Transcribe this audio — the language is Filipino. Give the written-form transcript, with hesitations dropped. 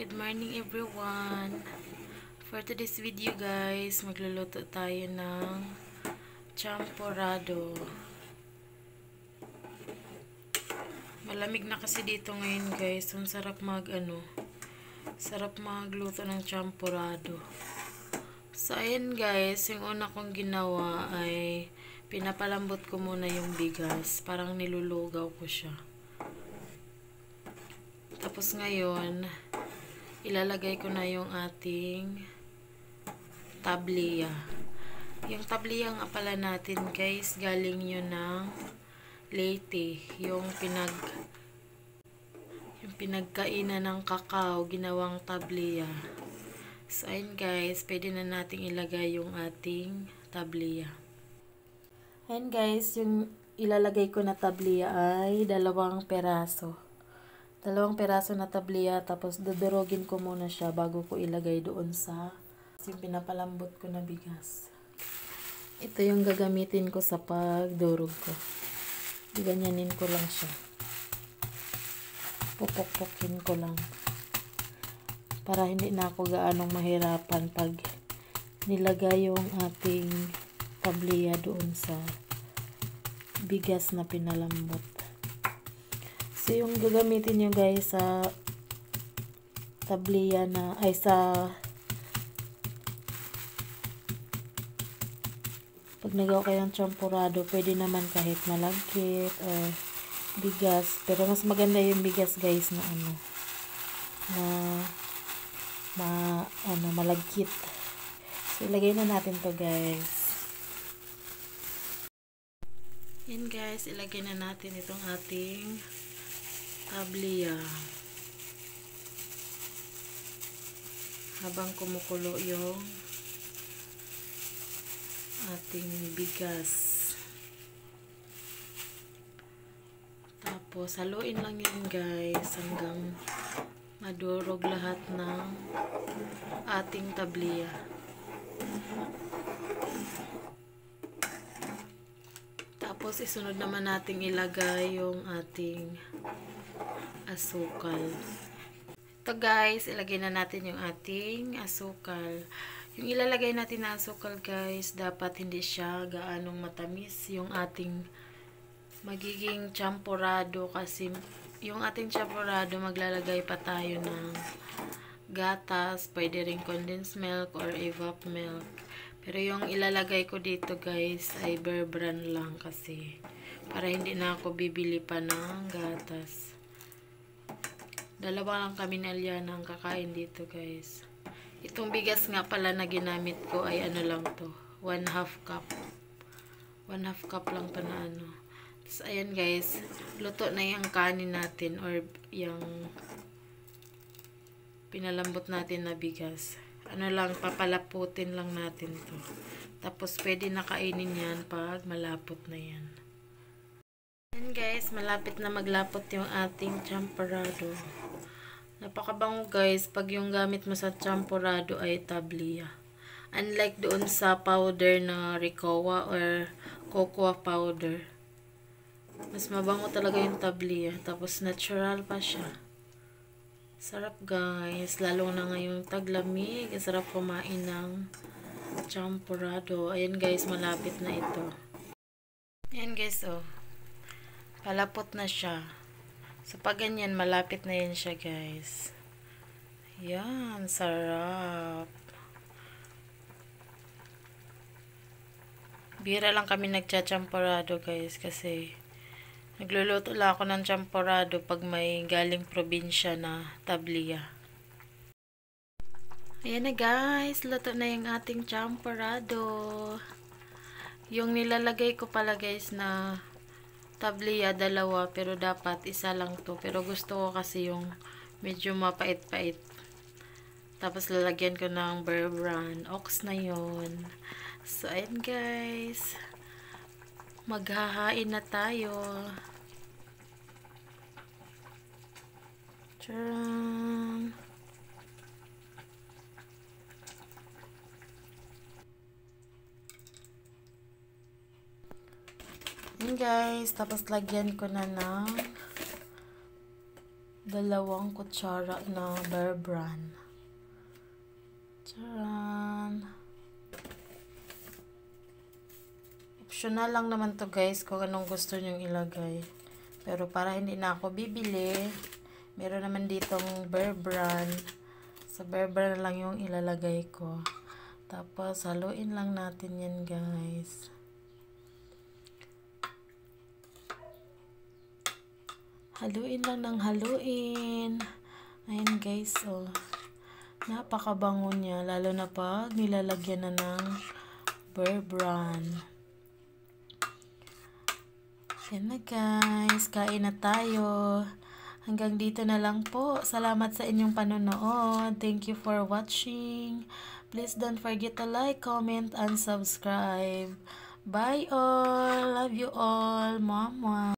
Good morning everyone. For today's video guys, magluluto tayo ng champorado. Malamig na kasi dito ngayon guys. Ang sarap sarap magluto ng champorado. So ayan guys, yung una kong ginawa ay pinapalambot ko muna yung bigas. Parang nilulugaw ko siya. Tapos ngayon, ilalagay ko na yung ating tabliya. Yung tabliya nga pala natin guys, galing yun ng Leyte. Yung pinagkainan ng kakao, ginawang tabliya. So ayun guys, pwede na nating ilagay yung ating tabliya. Ayun guys, yung ilalagay ko na tabliya ay 2 peraso. 2 peraso na tabliya, tapos dudurogin ko muna siya bago ko ilagay doon sa yung pinapalambot ko na bigas. Ito yung gagamitin ko sa pagdurog ko. Ganyanin ko lang siya. Pupok-pukin ko lang. Para hindi na ako gaanong mahirapan pag nilagay yung ating tabliya doon sa bigas na pinalambot. So, yung gagamitin nyo guys sa tabliya na, ay sa pag nagawa kayo ng champorado, pwede naman kahit malagkit or bigas. Pero mas maganda yung bigas guys na malagkit. So, ilagay na natin to guys. Yan guys, ilagay na natin itong ating tabliya. Habang kumukulo yung ating bigas. Tapos, haluin lang yun guys hanggang madurog lahat ng ating tabliya. Tapos, isunod naman nating ilagay yung ating asukal. Ito guys, ilagay na natin yung ating asukal. Yung ilalagay natin na asukal guys, dapat hindi siya gaanong matamis yung ating magiging champorado, kasi yung ating champorado maglalagay pa tayo ng gatas, pwede rin condensed milk or evap milk. Pero yung ilalagay ko dito guys ay Bear Brand lang, kasi para hindi na ako bibili pa ng gatas. 2 lang kami na Aliana ang kakain dito guys. Itong bigas nga pala na ginamit ko ay lang to, 1/2 cup. 1/2 cup lang to na Tapos ayan guys, luto na yung kanin natin or yung pinalambot natin na bigas. Papalaputin lang natin to. Tapos pwede na kainin yan pag malapot na yan. Ayan guys, malapit na maglapot yung ating champorado. Napakabango guys pag yung gamit mo sa champorado ay tabliya. Unlike doon sa powder na Ricoa or cocoa powder. Mas mabango talaga yung tabliya. Tapos natural pa siya. Sarap guys. Lalo na ngayong taglamig. Sarap kumain ng champorado. Ayan guys, malapit na ito. Ayan guys, oh. Palapot na siya. So, pag ganyan, malapit na yan siya, guys. Yan, sarap. Bira lang kami nagcha-champorado, guys, kasi nagluluto lang ako ng champorado pag may galing probinsya na tabliya. Ayan na, guys. Luto na yung ating champorado. Yung nilalagay ko pala, guys, na tabliya 2, pero dapat 1 lang to. Pero gusto ko kasi yung medyo mapait-pait. Tapos lalagyan ko ng Bear Brand. Ox na yun. So, ayan guys. Maghahain na tayo. Tcharam! Ayan guys, tapos lagyan ko na ng 2 kutsara na Bear Brand. Charan! Optional lang naman to guys kung anong gusto nyong ilagay. Pero para hindi na ako bibili, meron naman ditong Bear Brand. Sa Bear Brand lang yung ilalagay ko. Tapos haluin lang natin yan guys. Haluin lang ng haluin. Ayan guys, oh. Napakabango niya, lalo na pag nilalagyan na ng Bear Brand. Yan na guys, kain na tayo. Hanggang dito na lang po. Salamat sa inyong panonood. Thank you for watching. Please don't forget to like, comment, and subscribe. Bye all. Love you all. Mwah, mwah.